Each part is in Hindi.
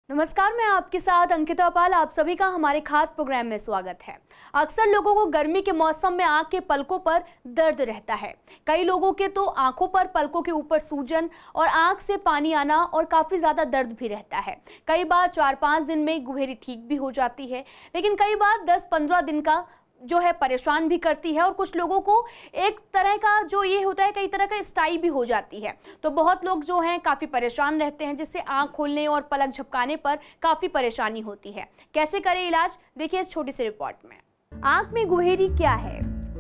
नमस्कार, मैं आपके साथ अंकिता पाल। आप सभी का हमारे खास प्रोग्राम में स्वागत है। अक्सर लोगों को गर्मी के मौसम में आंख के पलकों पर दर्द रहता है। कई लोगों के तो आंखों पर, पलकों के ऊपर सूजन और आंख से पानी आना और काफी ज्यादा दर्द भी रहता है। कई बार 4-5 दिन में गुहेरी ठीक भी हो जाती है, लेकिन कई बार 10-15 दिन का जो है परेशान भी करती है। और कुछ लोगों को एक तरह का जो ये होता है, कई तरह का स्टाई भी हो जाती है। तो बहुत लोग जो हैं काफ़ी परेशान रहते हैं, जिससे आंख खोलने और पलक झपकाने पर काफ़ी परेशानी होती है। कैसे करें इलाज, देखिए इस छोटी सी रिपोर्ट में। आंख में गुहेरी क्या है?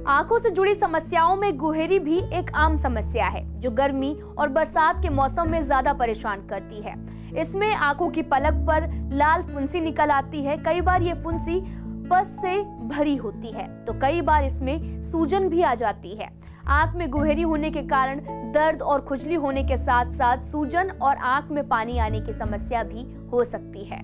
आंखों से जुड़ी समस्याओं में गुहेरी भी एक आम समस्या है, जो गर्मी और बरसात के मौसम में ज्यादा परेशान करती है। इसमें आंखों की पलक पर लाल फुंसी निकल आती है। कई बार ये फुंसी पस से भरी होती है, तो कई बार इसमें सूजन भी आ जाती है। आंख में गुहेरी होने के कारण दर्द और खुजली होने के साथ साथ सूजन और आंख में पानी आने की समस्या भी हो सकती है।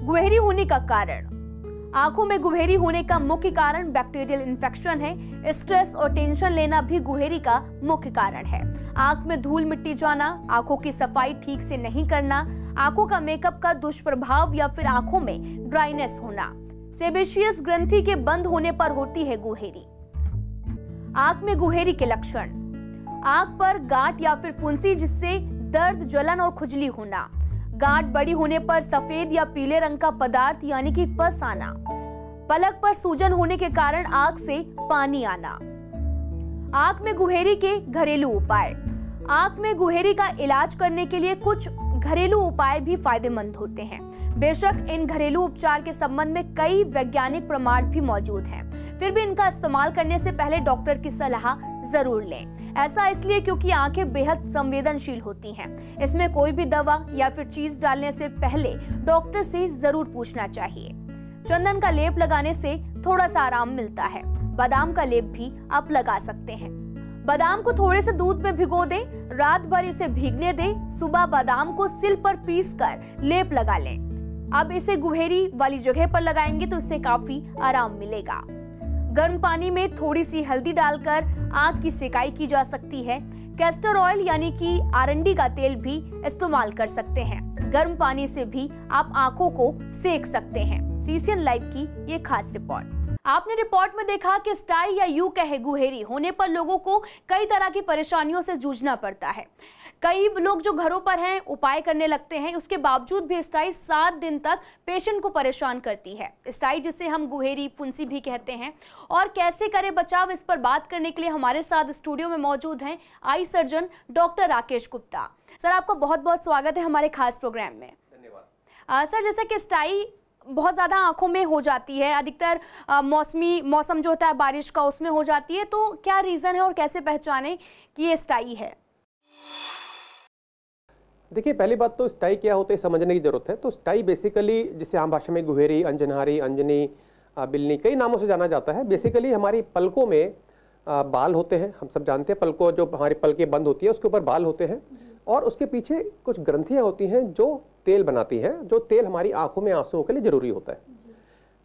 गुहेरी होने का कारण। आंखों में गुहेरी होने का मुख्य कारण बैक्टीरियल इन्फेक्शन है। स्ट्रेस और टेंशन लेना भी गुहेरी का मुख्य कारण है। आंख में धूल मिट्टी जाना, आंखों की सफाई ठीक से नहीं करना, आंखों का मेकअप का दुष्प्रभाव या फिर आंखों में ड्राइनेस होना। सेबेशियस ग्रंथि के बंद होने पर होती है गुहेरी। आंख में गुहेरी के लक्षण। आंख पर गांठ या फिर फुंसी, जिससे दर्द, जलन और खुजली होना। गांठ बड़ी होने पर सफेद या पीले रंग का पदार्थ यानी कि पस आना। पलक पर सूजन होने के कारण आंख से पानी आना। आंख में गुहेरी के घरेलू उपाय। आंख में गुहेरी का इलाज करने के लिए कुछ घरेलू उपाय भी फायदेमंद होते हैं। बेशक इन घरेलू उपचार के संबंध में कई वैज्ञानिक प्रमाण भी मौजूद हैं, फिर भी इनका इस्तेमाल करने से पहले डॉक्टर की सलाह जरूर लें। ऐसा इसलिए क्योंकि आंखें बेहद संवेदनशील होती हैं। इसमें कोई भी दवा या फिर चीज डालने से पहले डॉक्टर से जरूर पूछना चाहिए। चंदन का लेप लगाने से थोड़ा सा आराम मिलता है। बादाम का लेप भी आप लगा सकते हैं। बादाम को थोड़े से दूध में भिगो दें, रात भर इसे भीगने दें, सुबह बादाम को सिल पर पीसकर लेप लगा लें। अब इसे गुहेरी वाली जगह पर लगाएंगे तो इससे काफी आराम मिलेगा। गर्म पानी में थोड़ी सी हल्दी डालकर आंख की सिकाई की जा सकती है। कैस्टर ऑयल यानी कि आरंडी का तेल भी इस्तेमाल कर सकते हैं। गर्म पानी से भी आप आंखों को सेक सकते हैं। सीसीएन लाइव की ये खास रिपोर्ट। आपने रिपोर्ट में देखा कि स्टाई या यूं कहे गुहेरी होने पर लोगों को कई तरह की परेशानियों से जूझना पड़ता है। कई लोग जो घरों पर हैं उपाय करने लगते हैं, उसके बावजूद भी स्टाई 7 दिन तक पेशेंट को परेशान करती है। स्टाई, जिसे हम गुहेरी फुंसी भी कहते हैं, और कैसे करें बचाव, इस पर बात करने के लिए हमारे साथ स्टूडियो में मौजूद हैं eye surgeon doctor Rakesh Gupta. Sir, आपका बहुत बहुत स्वागत है हमारे खास प्रोग्राम में। धन्यवाद। सर, जैसे कि स्टाई बहुत ज़्यादा आंखों में हो जाती है, अधिकतर मौसम जो होता है बारिश का, उसमें हो जाती है, तो क्या रीज़न है और कैसे पहचाने कि ये स्टाई है? देखिए, पहली बात तो स्टाई क्या होता है समझने की जरूरत है। तो स्टाई बेसिकली, जिसे आम भाषा में गुहेरी, अंजनहारी, अंजनी, बिल्ली, कई नामों से जाना जाता है। बेसिकली हमारी पलकों में बाल होते हैं। हम सब जानते हैं पलकों, जो हमारी पलकें बंद होती है उसके ऊपर बाल होते हैं, और उसके पीछे कुछ ग्रंथियां होती हैं जो तेल बनाती हैं, जो तेल हमारी आंखों में आंसुओं के लिए जरूरी होता है।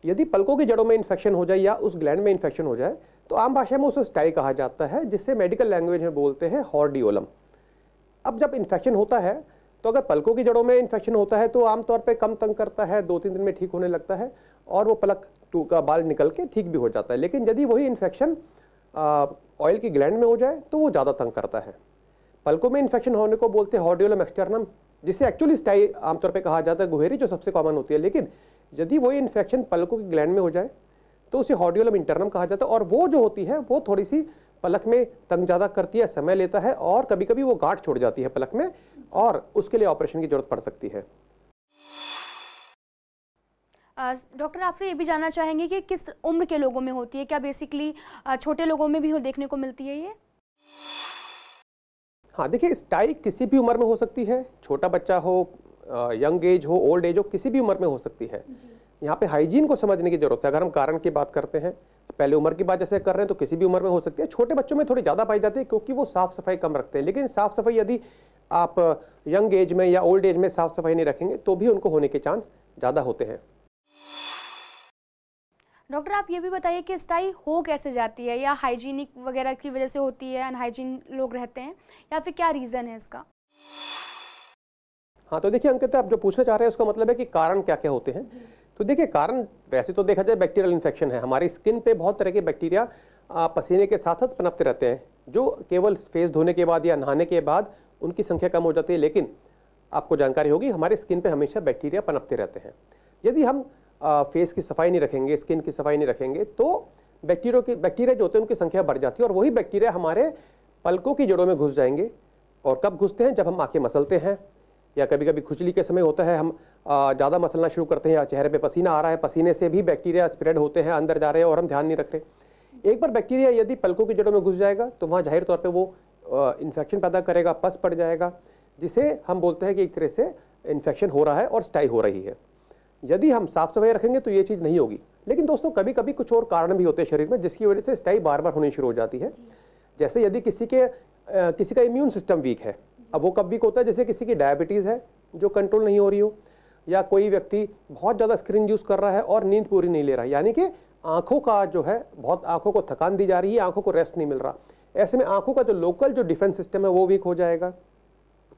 यदि पलकों की जड़ों में इन्फेक्शन हो जाए या उस ग्लैंड में इन्फेक्शन हो जाए तो आम भाषा में उसे स्टाई कहा जाता है, जिससे मेडिकल लैंग्वेज में बोलते हैं हॉर्डियोलम। अब जब इन्फेक्शन होता है तो अगर पलकों की जड़ों में इन्फेक्शन होता है तो आमतौर पर कम तंग करता है, 2-3 दिन में ठीक होने लगता है और वो पलक का बाल निकल के ठीक भी हो जाता है। लेकिन यदि वही इन्फेक्शन ऑयल की ग्लैंड में हो जाए तो वो ज़्यादा तंग करता है। पलकों में इन्फेक्शन होने को बोलते हैं हॉर्डियोलम एक्सटर्नम, जिसे एक्चुअली स्टाई आमतौर पे कहा जाता है, गुहेरी जो सबसे कॉमन होती है। लेकिन यदि वही इन्फेक्शन पलकों की ग्लैंड में हो जाए तो उसे हॉर्डियोलम इंटरनम कहा जाता है, और वो जो होती है वो थोड़ी सी पलक में तंग ज़्यादा करती है, समय लेता है, और कभी कभी वो गांठ छोड़ जाती है पलक में, और उसके लिए ऑपरेशन की जरूरत पड़ सकती है। डॉक्टर, आपसे ये भी जानना चाहेंगे कि किस उम्र के लोगों में होती है? क्या बेसिकली छोटे लोगों में भी देखने को मिलती है ये? हाँ, देखिए, स्टाई किसी भी उम्र में हो सकती है, छोटा बच्चा हो, यंग एज हो, ओल्ड एज हो, किसी भी उम्र में हो सकती है। यहाँ पे हाइजीन को समझने की जरूरत है। अगर हम कारण की बात करते हैं, पहले उम्र की बात जैसे कर रहे हैं, तो किसी भी उम्र में हो सकती है। छोटे बच्चों में थोड़ी ज़्यादा पाई जाती है क्योंकि वो साफ सफाई कम रखते हैं। लेकिन साफ सफाई यदि आप यंग एज में या ओल्ड एज में साफ सफाई नहीं रखेंगे तो भी उनको होने के चांस ज़्यादा होते हैं। डॉक्टर, आप ये भी बताइए कि स्टाई हो कैसे जाती है? या हाइजीनिक वगैरह की वजह से होती है, अनहाइजीन लोग रहते हैं, या फिर क्या रीज़न है इसका? हाँ, तो देखिए अंकिता, आप जो पूछना चाह रहे हैं उसका मतलब है कि कारण क्या क्या होते हैं। तो देखिए कारण वैसे तो देखा जाए बैक्टीरियल इन्फेक्शन है। हमारी स्किन पे बहुत तरह के बैक्टीरिया पसीने के साथ साथ पनपते रहते हैं, जो केवल फेस धोने के बाद या नहाने के बाद उनकी संख्या कम हो जाती है, लेकिन आपको जानकारी होगी हमारे स्किन पे हमेशा बैक्टीरिया पनपते रहते हैं। यदि हम फेस की सफाई नहीं रखेंगे, स्किन की सफाई नहीं रखेंगे, तो बैक्टीरिया जो होते हैं उनकी संख्या बढ़ जाती है और वही बैक्टीरिया हमारे पलकों की जड़ों में घुस जाएंगे। और कब घुसते हैं? जब हम आंखें मसलते हैं, या कभी कभी खुजली के समय होता है, हम ज़्यादा मसलना शुरू करते हैं, या चेहरे पे पसीना आ रहा है, पसीने से भी बैक्टीरिया स्प्रेड होते हैं, अंदर जा रहे हैं और हम ध्यान नहीं रख रहे। एक बार बैक्टीरिया यदि पलकों की जड़ों में घुस जाएगा तो वहाँ जाहिर तौर पे वो इन्फेक्शन पैदा करेगा, पस पड़ जाएगा, जिसे हम बोलते हैं कि एक तरह से इन्फेक्शन हो रहा है और स्टाई हो रही है। यदि हम साफ सफाई रखेंगे तो ये चीज़ नहीं होगी। लेकिन दोस्तों कभी कभी कुछ और कारण भी होते हैं शरीर में जिसकी वजह से स्टाई बार बार होनी शुरू हो जाती है। जैसे यदि किसी का इम्यून सिस्टम वीक है। अब वो कब वीक होता है? जैसे किसी की डायबिटीज़ है जो कंट्रोल नहीं हो रही हो, या कोई व्यक्ति बहुत ज़्यादा स्क्रीन यूज़ कर रहा है और नींद पूरी नहीं ले रहा है, यानी कि आंखों का जो है बहुत आंखों को थकान दी जा रही है, आंखों को रेस्ट नहीं मिल रहा। ऐसे में आंखों का जो लोकल जो डिफेंस सिस्टम है वो वीक हो जाएगा।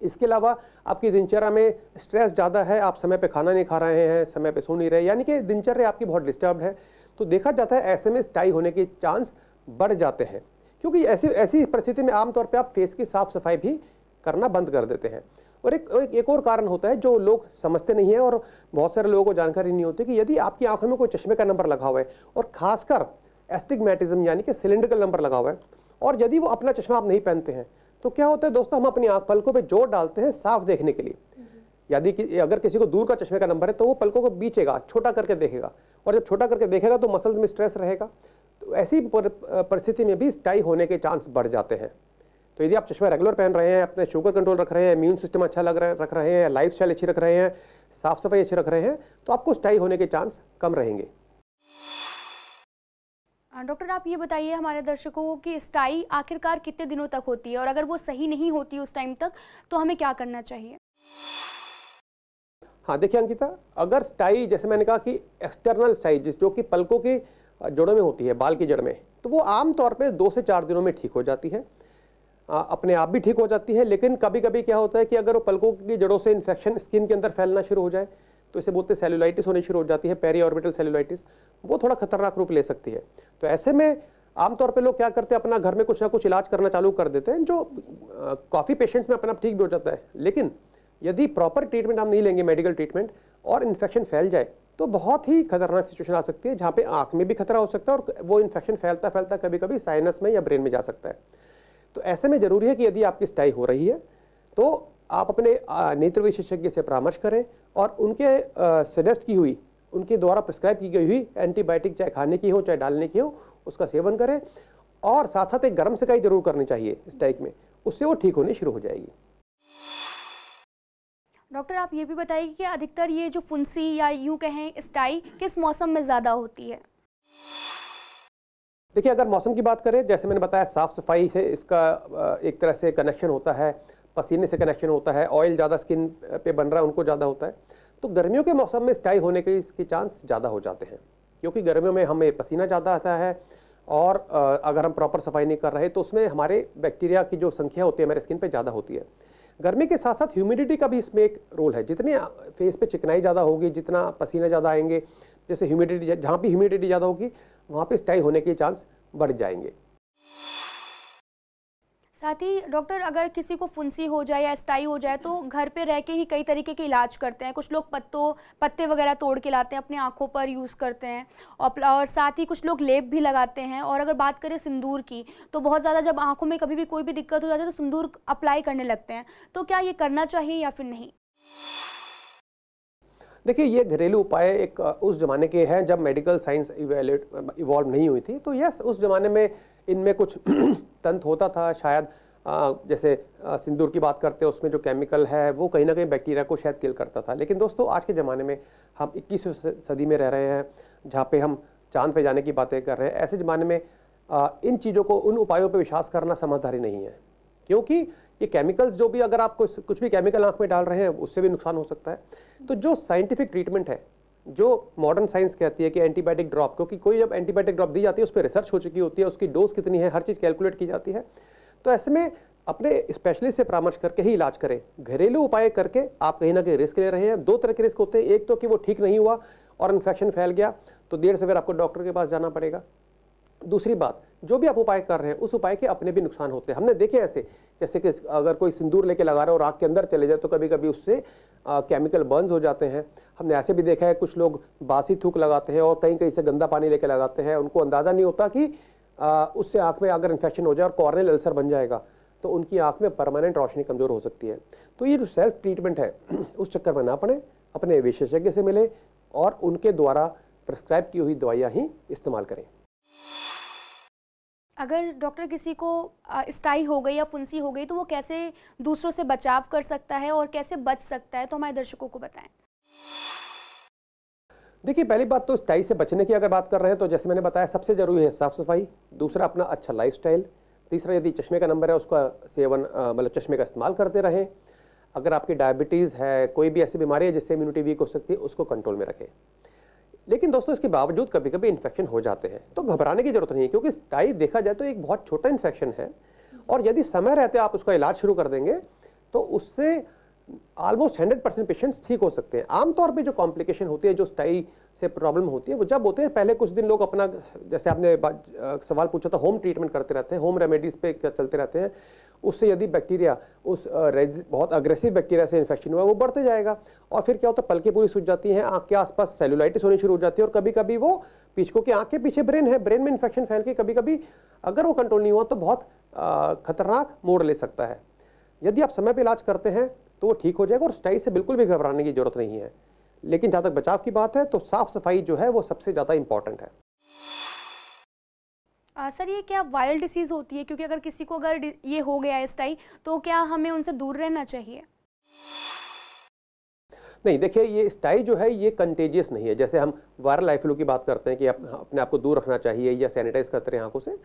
इसके अलावा आपकी दिनचर्या में स्ट्रेस ज़्यादा है, आप समय पे खाना नहीं खा रहे हैं, समय पे सो नहीं रहे, यानी कि दिनचर्या आपकी बहुत डिस्टर्ब है, तो देखा जाता है ऐसे में स्टाई होने के चांस बढ़ जाते हैं। क्योंकि ऐसी परिस्थिति में आमतौर पर आप फेस की साफ सफाई भी करना बंद कर देते हैं। और एक और कारण होता है जो लोग समझते नहीं है और बहुत सारे लोगों को जानकारी नहीं होती, कि यदि आपकी आंखों में कोई चश्मे का नंबर लगा हुआ है और खासकर एस्टिग्मेटिज्म यानी कि सिलिंड्रिकल नंबर लगा हुआ है, और यदि वो अपना चश्मा आप नहीं पहनते हैं, तो क्या होता है दोस्तों, हम अपनी आंख पलकों पे जोर डालते हैं साफ देखने के लिए। यदि अगर किसी को दूर का चश्मे का नंबर है तो वो पलकों को बीचेगा, छोटा करके देखेगा, और जब छोटा करके देखेगा तो मसल्स में स्ट्रेस रहेगा। तो ऐसी परिस्थिति में भी स्टाई होने के चांस बढ़ जाते हैं। तो यदि आप चश्मा रेगुलर पहन रहे हैं, अपने शुगर कंट्रोल रख रहे हैं, इम्यून सिस्टम अच्छा रख रहे हैं, लाइफस्टाइल अच्छी रख रहे हैं, साफ सफाई अच्छी रख रहे हैं, तो आपको स्टाई होने के चांस कम रहेंगे। डॉक्टर आप ये बताइए हमारे दर्शकों को कि स्टाई आखिरकार कितने दिनों तक होती है, और अगर वो सही नहीं होती उस टाइम तक तो हमें क्या करना चाहिए? हाँ देखिए अंकिता, अगर स्टाई जैसे मैंने कहा कि एक्सटर्नल स्टाई जो कि पलकों की जड़ों में होती है, बाल की जड़ में, तो वो आमतौर पे 2 से 4 दिनों में ठीक हो जाती है, अपने आप भी ठीक हो जाती है। लेकिन कभी कभी क्या होता है कि अगर वो पलकों की जड़ों से इन्फेक्शन स्किन के अंदर फैलना शुरू हो जाए तो इसे बोलते हैं सेल्यूलाइटिस होनी शुरू हो जाती है, पेरी ऑर्बिटल सेल्यूलाइटिस, वो थोड़ा खतरनाक रूप ले सकती है। तो ऐसे में आमतौर पे लोग क्या करते हैं, अपना घर में कुछ ना कुछ इलाज करना चालू कर देते हैं, जो काफ़ी पेशेंट्स में अपने आप ठीक भी हो जाता है। लेकिन यदि प्रॉपर ट्रीटमेंट हम नहीं लेंगे, मेडिकल ट्रीटमेंट, और इन्फेक्शन फैल जाए तो बहुत ही खतरनाक सिचुएशन आ सकती है, जहाँ पे आँख में भी खतरा हो सकता है और वो इन्फेक्शन फैलता फैलता कभी कभी साइनस में या ब्रेन में जा सकता है। तो ऐसे में ज़रूरी है कि यदि आपकी स्टाई हो रही है तो आप अपने नेत्र विशेषज्ञ से परामर्श करें और उनके सजेस्ट की हुई, उनके द्वारा प्रिस्क्राइब की गई हुई एंटीबायोटिक चाहे खाने की हो चाहे डालने की हो, उसका सेवन करें। और साथ साथ एक गर्म सिकाई जरूर करनी चाहिए स्टाई में, उससे वो ठीक होनी शुरू हो जाएगी। डॉक्टर आप ये भी बताइए कि अधिकतर ये जो फुंसी या यूं कहें स्टाई किस मौसम में ज़्यादा होती है? देखिए अगर मौसम की बात करें, जैसे मैंने बताया साफ़ सफाई से इसका एक तरह से कनेक्शन होता है, पसीने से कनेक्शन होता है, ऑयल ज़्यादा स्किन पे बन रहा है उनको ज़्यादा होता है। तो गर्मियों के मौसम में स्टाई होने के इसके चांस ज़्यादा हो जाते हैं, क्योंकि गर्मियों में हमें पसीना ज़्यादा आता है और अगर हम प्रॉपर सफाई नहीं कर रहे तो उसमें हमारे बैक्टीरिया की जो संख्या होती है हमारे स्किन पे ज़्यादा होती है। गर्मी के साथ साथ ह्यूमिडिटी का भी इसमें एक रोल है। जितनी फेस पे चिकनाई ज़्यादा होगी, जितना पसीना ज़्यादा आएंगे, जैसे ह्यूमिडिटी, जहाँ भी ह्यूमिडिटी ज़्यादा होगी वहाँ पे स्टाई होने के चांस बढ़ जाएंगे। साथ ही डॉक्टर अगर किसी को फुंसी हो जाए या स्टाई हो जाए तो घर पे रह के ही कई तरीके के इलाज करते हैं। कुछ लोग पत्ते वगैरह तोड़ के लाते हैं, अपने आँखों पर यूज़ करते हैं, और साथ ही कुछ लोग लेप भी लगाते हैं। और अगर बात करें सिंदूर की तो बहुत ज़्यादा जब आँखों में कभी भी कोई भी दिक्कत हो जाती है तो सिंदूर अप्लाई करने लगते हैं। तो क्या ये करना चाहिए या फिर नहीं? देखिए ये घरेलू उपाय एक उस ज़माने के हैं जब मेडिकल साइंस इवॉल्व नहीं हुई थी। तो यस, उस ज़माने में इनमें कुछ तंत्र होता था शायद, जैसे सिंदूर की बात करते हैं उसमें जो केमिकल है वो कहीं ना कहीं बैक्टीरिया को शायद किल करता था। लेकिन दोस्तों आज के ज़माने में हम 21वीं सदी में रह रहे हैं, जहाँ पे हम चांद पे जाने की बातें कर रहे हैं। ऐसे ज़माने में इन चीज़ों को, उन उपायों पर विश्वास करना समझदारी नहीं है, क्योंकि ये केमिकल्स जो भी, अगर आप कुछ भी केमिकल आँख में डाल रहे हैं उससे भी नुकसान हो सकता है। तो जो साइंटिफिक ट्रीटमेंट है, जो मॉडर्न साइंस कहती है कि एंटीबायोटिक ड्रॉप, क्योंकि कोई जब एंटीबायोटिक ड्रॉप दी जाती है उस पर रिसर्च हो चुकी होती है, उसकी डोज कितनी है, हर चीज़ कैलकुलेट की जाती है। तो ऐसे में अपने स्पेशलिस्ट से परामर्श करके ही इलाज करें। घरेलू उपाय करके आप कहीं ना कहीं रिस्क ले रहे हैं। दो तरह के रिस्क होते हैं, एक तो कि वो ठीक नहीं हुआ और इन्फेक्शन फैल गया तो देर से फिर आपको डॉक्टर के पास जाना पड़ेगा। दूसरी बात, जो भी आप उपाय कर रहे हैं उस उपाय के अपने भी नुकसान होते हैं। हमने देखे ऐसे, जैसे कि अगर कोई सिंदूर लेके लगा रहा है और आँख के अंदर चले जाए तो कभी कभी उससे केमिकल बर्न्स हो जाते हैं। हमने ऐसे भी देखा है कुछ लोग बासी थूक लगाते हैं और कहीं कहीं से गंदा पानी लेके लगाते हैं, उनको अंदाज़ा नहीं होता कि उससे आँख में अगर इन्फेक्शन हो जाए और कॉर्नियल अल्सर बन जाएगा तो उनकी आँख में परमानेंट रोशनी कमज़ोर हो सकती है। तो ये जो सेल्फ ट्रीटमेंट है उस चक्कर में ना पड़े, अपने विशेषज्ञ से मिले और उनके द्वारा प्रिस्क्राइब की हुई दवाइयाँ ही इस्तेमाल करें। अगर डॉक्टर किसी को स्टाई हो गई या फुंसी हो गई तो वो कैसे दूसरों से बचाव कर सकता है और कैसे बच सकता है, तो हमारे दर्शकों को बताएं। देखिए, पहली बात तो स्टाई से बचने की अगर बात कर रहे हैं तो जैसे मैंने बताया सबसे जरूरी है साफ सफाई। दूसरा अपना अच्छा लाइफस्टाइल। तीसरा, यदि चश्मे का नंबर है उसका सेवन मतलब चश्मे का इस्तेमाल करते रहें। अगर आपकी डायबिटीज़ है, कोई भी ऐसी बीमारी है जिससे इम्यूनिटी वीक हो सकती है, उसको कंट्रोल में रखें। लेकिन दोस्तों, इसके बावजूद कभी कभी इन्फेक्शन हो जाते हैं तो घबराने की जरूरत नहीं है, क्योंकि स्टाई देखा जाए तो एक बहुत छोटा इन्फेक्शन है और यदि समय रहते आप उसका इलाज शुरू कर देंगे तो उससे ऑलमोस्ट 100% पेशेंट्स ठीक हो सकते हैं। आमतौर पे जो कॉम्प्लिकेशन होती है, जो स्टाई से प्रॉब्लम होती है, वो जब होते हैं पहले कुछ दिन लोग अपना, जैसे आपने सवाल पूछा था, होम ट्रीटमेंट करते रहते हैं, होम रेमेडीज पे चलते रहते हैं। उससे यदि बैक्टीरिया उस बहुत अग्रेसिव बैक्टीरिया से इन्फेक्शन हुआ वो बढ़ते जाएगा और फिर क्या होता है, पलकें पूरी सूज जाती हैं, आँख के आसपास सेलुलाइटिस होनी शुरू हो जाती है और कभी कभी वो पीछकों की आँख के पीछे ब्रेन है, ब्रेन में इन्फेक्शन फैल के कभी कभी अगर वो कंट्रोल नहीं हुआ तो बहुत खतरनाक मोड़ ले सकता है। यदि आप समय पर इलाज करते हैं तो वो ठीक हो जाएगा और स्टाई से बिल्कुल भी घबराने की जरूरत नहीं है। लेकिन जहाँ तक बचाव की बात है तो साफ सफाई जो है वो सबसे ज़्यादा इंपॉर्टेंट है। सर, ये क्या वायरल डिसीज होती है? क्योंकि अगर किसी को अगर ये हो गया है स्टाई तो क्या हमें उनसे दूर रहना चाहिए? नहीं, देखिए, ये स्टाई जो है ये कंटेजियस नहीं है। जैसे हम वायरल आई फ्लू की बात करते हैं कि अपने आप को दूर रखना चाहिए या सैनिटाइज करते रहे आंखों से,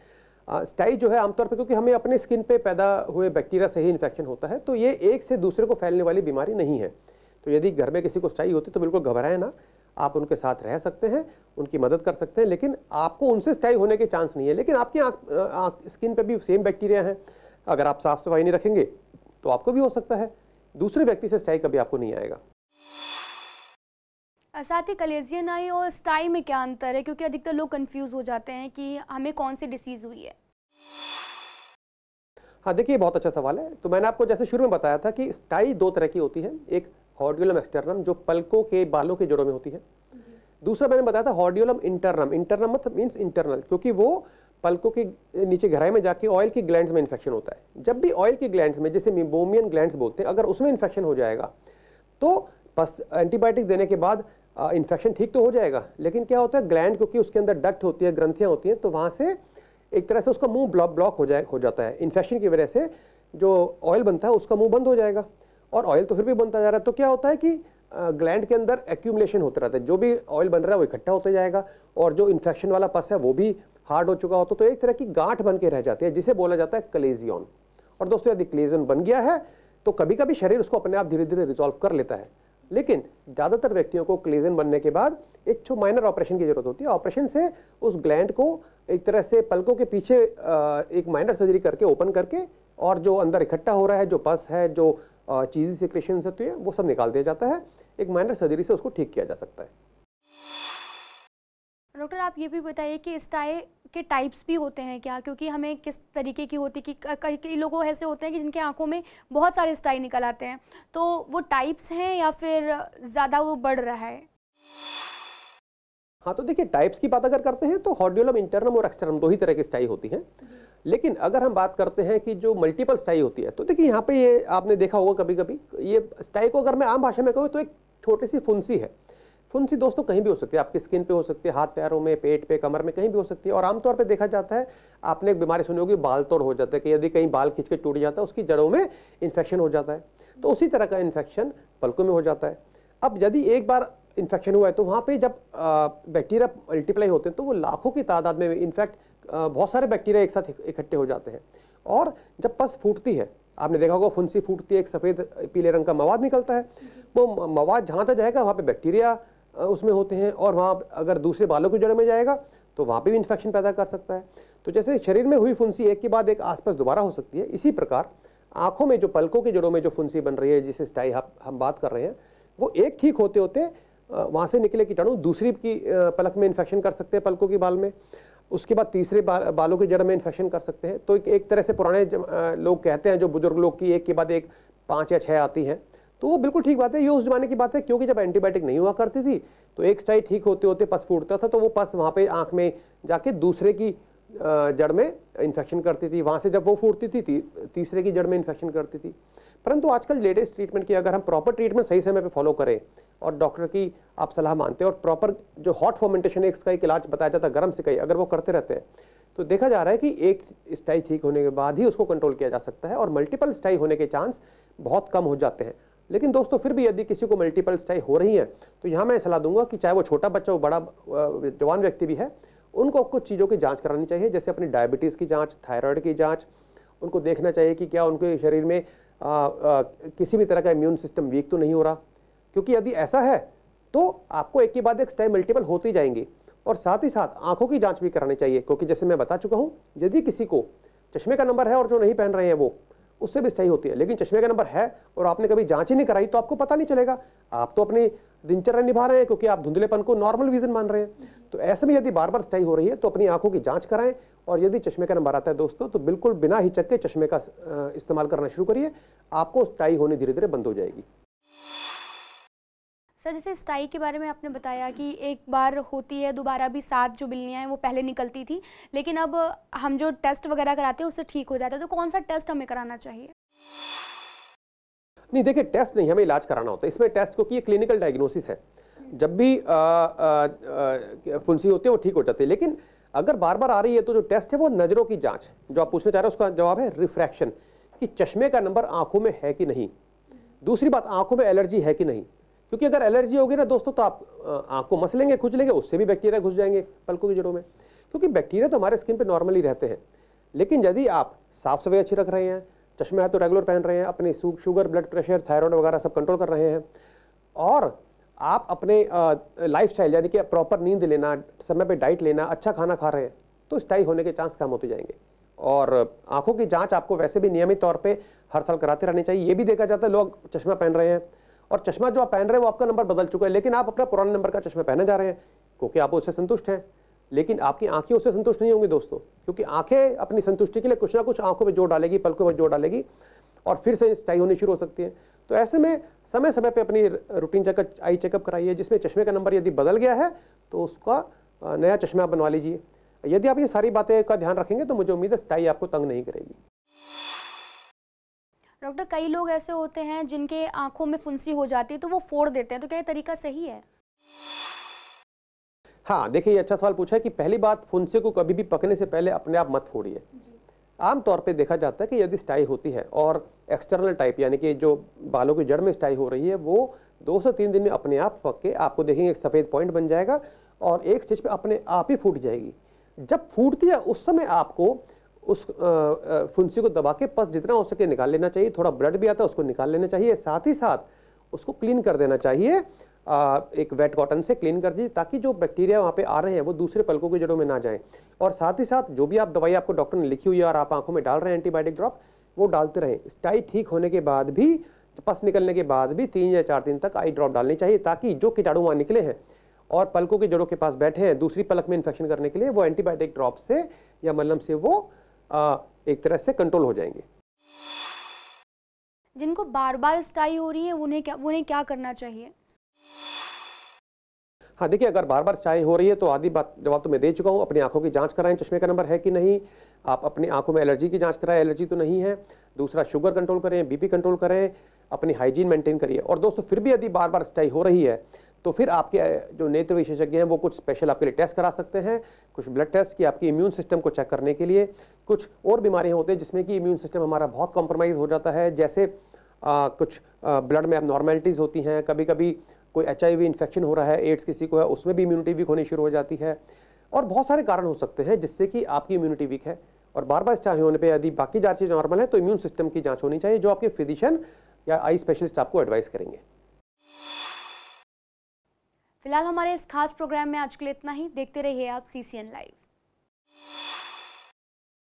स्टाई जो है आमतौर पे क्योंकि हमें अपने स्किन पे पैदा हुए बैक्टीरिया से ही इन्फेक्शन होता है, तो ये एक से दूसरे को फैलने वाली बीमारी नहीं है। तो यदि घर में किसी को स्टाई होती तो बिल्कुल घबराएं ना, आप उनके साथ रह सकते हैं, उनकी मदद कर सकते हैं, लेकिन आपको उनसे स्टाई होने के चांस नहीं है। लेकिन आपकी स्किन पे भी सेम बैक्टीरिया हैं, अगर आप साफ सफाई नहीं रखेंगे तो आपको भी हो सकता है। दूसरे व्यक्ति से स्टाई कभी आपको नहीं आएगा। साथ ही कलेजियन आई और स्टाई में क्या अंतर है? क्योंकि अधिकतर लोग कंफ्यूज हो जाते हैं कि हमें कौन सी डिसीज हुई है। हाँ, देखिए, बहुत अच्छा सवाल है। तो मैंने आपको जैसे शुरू में बताया था कि स्टाई दो तरह की होती है। एक हॉर्डियोलम एक्सटर्नम जो पलकों के बालों के जड़ों में होती है। दूसरा मैंने बताया था हॉर्डियोलम इंटरनम। इंटरनम मतलब मीन्स इंटरनल, क्योंकि वो पलकों के नीचे गहराई में जाके ऑयल की ग्लैंड्स में इन्फेक्शन होता है। जब भी ऑयल की ग्लैंड्स में, जिसे मीबोमियन ग्लैंड्स बोलते हैं, अगर उसमें इन्फेक्शन हो जाएगा तो बस एंटीबायोटिक देने के बाद इन्फेक्शन ठीक तो हो जाएगा, लेकिन क्या होता है, ग्लैंड क्योंकि उसके अंदर डक्ट होती है, ग्रंथियां होती हैं, तो वहाँ से एक तरह से उसका मुंह ब्लॉक हो जाता है। इन्फेक्शन की वजह से जो ऑयल बनता है उसका मुंह बंद हो जाएगा और ऑयल तो फिर भी बनता जा रहा है। तो क्या होता है कि ग्लैंड के अंदर एक्यूमुलेशन होता रहता है, जो भी ऑयल बन रहा है वो इकट्ठा होता जाएगा और जो इन्फेक्शन वाला पस है वो भी हार्ड हो चुका होता है, तो एक तरह की गांठ बन के रह जाती है, जिसे बोला जाता है कलेजियन। और दोस्तों, यदि कलेजियन बन गया है तो कभी कभी शरीर उसको अपने आप धीरे धीरे रिजॉल्व कर लेता है, लेकिन ज़्यादातर व्यक्तियों को कलेजियन बनने के बाद एक छो माइनर ऑपरेशन की जरूरत होती है। ऑपरेशन से उस ग्लैंड को एक तरह से पलकों के पीछे एक माइनर सर्जरी करके ओपन करके और जो अंदर इकट्ठा हो रहा है, जो पस है, जो चीज़ी सिक्रेशंस होती है, वो सब निकाल दिया जाता है। एक माइनर सर्जरी से उसको ठीक किया जा सकता है। डॉक्टर, आप ये भी बताइए कि स्टाई के टाइप्स भी होते हैं क्या? क्योंकि हमें किस तरीके की होती है कि कई लोगों ऐसे होते हैं कि जिनके आंखों में बहुत सारे स्टाई निकल आते हैं, तो वो टाइप्स हैं या फिर ज़्यादा वो बढ़ रहा है? हाँ, तो देखिए, टाइप्स की बात अगर करते हैं तो हॉर्डियोलम इंटरनम और एक्सटर्नम दो ही तरह की स्टाई होती हैं। लेकिन अगर हम बात करते हैं कि जो मल्टीपल स्टाई होती है, तो देखिए यहाँ पे ये आपने देखा होगा कभी कभी, ये स्टाई को अगर मैं आम भाषा में कहूँ तो एक छोटी सी फुंसी है। फुंसी दोस्तों कहीं भी हो सकती है, आपकी स्किन पे हो सकती है, हाथ पैरों में, पेट पे, कमर में, कहीं भी हो सकती है। और आमतौर पे देखा जाता है, आपने एक बीमारी सुनी होगी, बाल तोड़ हो जाता है, कि यदि कहीं बाल खींच के टूट जाता है उसकी जड़ों में इन्फेक्शन हो जाता है, तो उसी तरह का इन्फेक्शन पलकों में हो जाता है। अब यदि एक बार इन्फेक्शन हुआ है तो वहाँ पे जब बैक्टीरिया मल्टीप्लाई होते हैं तो वो लाखों की तादाद में, इनफैक्ट बहुत सारे बैक्टीरिया एक साथ इकट्ठे हो जाते हैं। और जब पस फूटती है, आपने देखा होगा फुंसी फूटती है, एक सफ़ेद पीले रंग का मवाद निकलता है, वो मवाद जहाँ तक जाएगा वहाँ पे बैक्टीरिया उसमें होते हैं और वहाँ अगर दूसरे बालों की जड़ में जाएगा तो वहाँ पे भी इन्फेक्शन पैदा कर सकता है। तो जैसे शरीर में हुई फुंसी एक के बाद एक आसपास दोबारा हो सकती है, इसी प्रकार आंखों में जो पलकों की जड़ों में जो फुंसी बन रही है, जिसे स्टाई हम बात कर रहे हैं, वो एक ठीक होते होते वहाँ से निकले कीटाणु दूसरी की पलक में इन्फेक्शन कर सकते हैं, पलकों की बाल में, उसके बाद तीसरे बालों की जड़ में इन्फेक्शन कर सकते हैं। तो एक तरह से पुराने लोग कहते हैं, जो बुजुर्ग लोग, की एक के बाद एक 5 या 6 आती हैं, तो वो बिल्कुल ठीक बात है, ये उस जमाने की बात है, क्योंकि जब एंटीबायोटिक नहीं हुआ करती थी तो एक स्टाई ठीक होते होते पस फूटता था, तो वो पस वहाँ पे आँख में जाके दूसरे की जड़ में इन्फेक्शन करती थी, वहाँ से जब वो फूटती थी तीसरे की जड़ में इन्फेक्शन करती थी। परंतु आजकल लेटेस्ट ट्रीटमेंट की अगर हम प्रॉपर ट्रीटमेंट सही समय पे फॉलो करें और डॉक्टर की आप सलाह मानते हैं और प्रॉपर जो हॉट फर्मेंटेशन है इसका एक इलाज बताया जाता है, गर्म सिकाई, अगर वो करते रहते हैं तो देखा जा रहा है कि एक स्टाई ठीक होने के बाद ही उसको कंट्रोल किया जा सकता है और मल्टीपल स्टाई होने के चांस बहुत कम हो जाते हैं। लेकिन दोस्तों फिर भी यदि किसी को मल्टीपल स्टाई हो रही है तो यहाँ मैं सलाह दूंगा कि चाहे वो छोटा बच्चा हो, बड़ा जवान व्यक्ति भी है, उनको कुछ चीज़ों की जांच करानी चाहिए, जैसे अपनी डायबिटीज़ की जांच, थायराइड की जांच। उनको देखना चाहिए कि क्या उनके शरीर में किसी भी तरह का इम्यून सिस्टम वीक तो नहीं हो रहा, क्योंकि यदि ऐसा है तो आपको एक के बाद एक स्टाई मल्टीपल होती जाएंगी। और साथ ही साथ आंखों की जांच भी करानी चाहिए, क्योंकि जैसे मैं बता चुका हूं, यदि किसी को चश्मे का नंबर है और जो नहीं पहन रहे हैं वो, उससे भी स्टाई होती है। लेकिन चश्मे का नंबर है और आपने कभी जांच ही नहीं कराई तो आपको पता नहीं चलेगा, आप तो अपनी दिनचर्या निभा रहे हैं क्योंकि आप धुंधलेपन को नॉर्मल विजन मान रहे हैं। तो ऐसे में यदि बार बार स्टाई हो रही है तो अपनी आंखों की जांच कराएं, और यदि चश्मे का नंबर आता है दोस्तों तो बिल्कुल बिना हिचक के चश्मे का इस्तेमाल करना शुरू करिए, आपको स्टाई होनी धीरे धीरे बंद हो जाएगी। सर, जैसे स्टाई के बारे में आपने बताया कि एक बार होती है, दोबारा भी 7 जो बिल्लियाँ हैं वो पहले निकलती थी, लेकिन अब हम जो टेस्ट वगैरह कराते हैं उससे ठीक हो जाता है, तो कौन सा टेस्ट हमें कराना चाहिए? नहीं, देखिए टेस्ट नहीं, हमें इलाज कराना होता है इसमें। टेस्ट क्योंकि ये क्लिनिकल डायग्नोसिस है, जब भी फुंसी होती है वो ठीक हो जाती है। लेकिन अगर बार बार आ रही है तो जो टेस्ट है वो नज़रों की जांच, जो आप पूछना चाह रहे हैं उसका जवाब है रिफ्रैक्शन, कि चश्मे का नंबर आंखों में है कि नहीं। दूसरी बात, आंखों में एलर्जी है कि नहीं, क्योंकि अगर एलर्जी होगी ना दोस्तों तो आप आंख को मसलेंगे, खुजलेंगे, उससे भी बैक्टीरिया घुस जाएंगे पलकों की जड़ों में, क्योंकि बैक्टीरिया तो हमारे स्किन पे नॉर्मली रहते हैं। लेकिन यदि आप साफ सफाई अच्छी रख रहे हैं, चश्मे है तो रेगुलर पहन रहे हैं, अपनी शुगर, ब्लड प्रेशर, थायराइड वगैरह सब कंट्रोल कर रहे हैं, और आप अपने लाइफस्टाइल यानी कि प्रॉपर नींद लेना, समय पे डाइट लेना, अच्छा खाना खा रहे हैं, तो स्टाई होने के चांस कम होते जाएंगे। और आंखों की जांच आपको वैसे भी नियमित तौर पे हर साल कराते रहनी चाहिए। ये भी देखा जाता है लोग चश्मा पहन रहे हैं और चश्मा जो आप पहन रहे हैं वो आपका नंबर बदल चुका है, लेकिन आप अपना पुराने नंबर का चश्मा पहने जा रहे हैं क्योंकि आप उससे संतुष्ट हैं, लेकिन आपकी आंखें उससे संतुष्ट नहीं होंगी दोस्तों, क्योंकि आंखें अपनी संतुष्टि के लिए कुछ ना कुछ आंखों में जोर डालेगी, पलकों में जोर डालेगी, और फिर से स्टाई होनी शुरू हो सकती है। तो ऐसे में समय समय पे अपनी रूटीन चेकअप, आई चेकअप कराइए, जिसमें चश्मे का नंबर यदि बदल गया है तो उसका नया चश्मा बनवा लीजिए। यदि आप ये सारी बातें का ध्यान रखेंगे तो मुझे उम्मीद है स्टाई आपको तंग नहीं करेगी। डॉक्टर, कई लोग ऐसे होते हैं जिनके आंखों में फुंसी हो जाती है तो वो फोड़ देते हैं, तो क्या ये तरीका सही है? हाँ, देखिए ये अच्छा सवाल पूछा है कि पहली बात, फुंसी को कभी भी पकने से पहले अपने आप मत फोड़िए। आमतौर पे देखा जाता है कि यदि स्टाई होती है और एक्सटर्नल टाइप यानी कि जो बालों की जड़ में स्टाई हो रही है, वो 2 से 3 दिन में अपने आप पक के आपको देखेंगे एक सफ़ेद पॉइंट बन जाएगा और एक स्टेज पे अपने आप ही फूट जाएगी। जब फूटती है उस समय आपको उस फुंसी को दबा के पस जितना हो सके निकाल लेना चाहिए, थोड़ा ब्लड भी आता है उसको निकाल लेना चाहिए, साथ ही साथ उसको क्लीन कर देना चाहिए, एक वेट कॉटन से क्लीन कर दीजिए ताकि जो बैक्टीरिया वहाँ पे आ रहे हैं वो दूसरे पलकों की जड़ों में ना जाएं। और साथ ही साथ जो भी आप दवाई आपको डॉक्टर ने लिखी हुई है और आप आंखों में डाल रहे हैं एंटीबायोटिक ड्रॉप, वो डालते रहें। स्टाई ठीक होने के बाद भी, पस निकलने के बाद भी 3 या 4 दिन तक आई ड्रॉप डालनी चाहिए, ताकि जो कीटाणु वहाँ निकले हैं और पलकों की जड़ों के पास बैठे हैं दूसरी पलक में इन्फेक्शन करने के लिए, वो एंटीबायोटिक ड्रॉप से या मलहम से वो एक तरह से कंट्रोल हो जाएंगे। जिनको बार बार स्टाई हो रही है उन्हें क्या करना चाहिए? हाँ, देखिए अगर बार बार स्टाई हो रही है तो आधी बात जवाब तो मैं दे चुका हूँ। अपनी आंखों की जांच कराएं, चश्मे का नंबर है कि नहीं, आप अपनी आंखों में एलर्जी की जांच कराएं, एलर्जी तो नहीं है। दूसरा, शुगर कंट्रोल करें, बीपी कंट्रोल करें, अपनी हाइजीन मेंटेन करिए। और दोस्तों फिर भी यदि बार बार स्टाई हो रही है तो फिर आपके जो नेत्र विशेषज्ञ हैं वो कुछ स्पेशल आपके लिए टेस्ट करा सकते हैं, कुछ ब्लड टेस्ट की आपकी इम्यून सिस्टम को चेक करने के लिए। कुछ और बीमारियाँ होती हैं जिसमें कि इम्यून सिस्टम हमारा बहुत कॉम्प्रोमाइज़ हो जाता है, जैसे कुछ ब्लड में एबनॉर्मेलिटीज़ होती हैं, कभी कभी कोई HIV इन्फेक्शन हो रहा है, एड्स किसी को है, उसमें भी इम्यूनिटी वीक होनी शुरू हो जाती है, और बहुत सारे कारण हो सकते हैं जिससे कि आपकी इम्यूनिटी वीक है। और बार बार स्टाई होने पे यदि बाकी जांचें नॉर्मल है तो इम्यून सिस्टम की जांच होनी चाहिए, जो आपके फिजिशियन या आई स्पेशलिस्ट आपको एडवाइस करेंगे। फिलहाल हमारे इस खास प्रोग्राम में आज के लिए इतना ही। देखते रहिए आप CCN लाइव।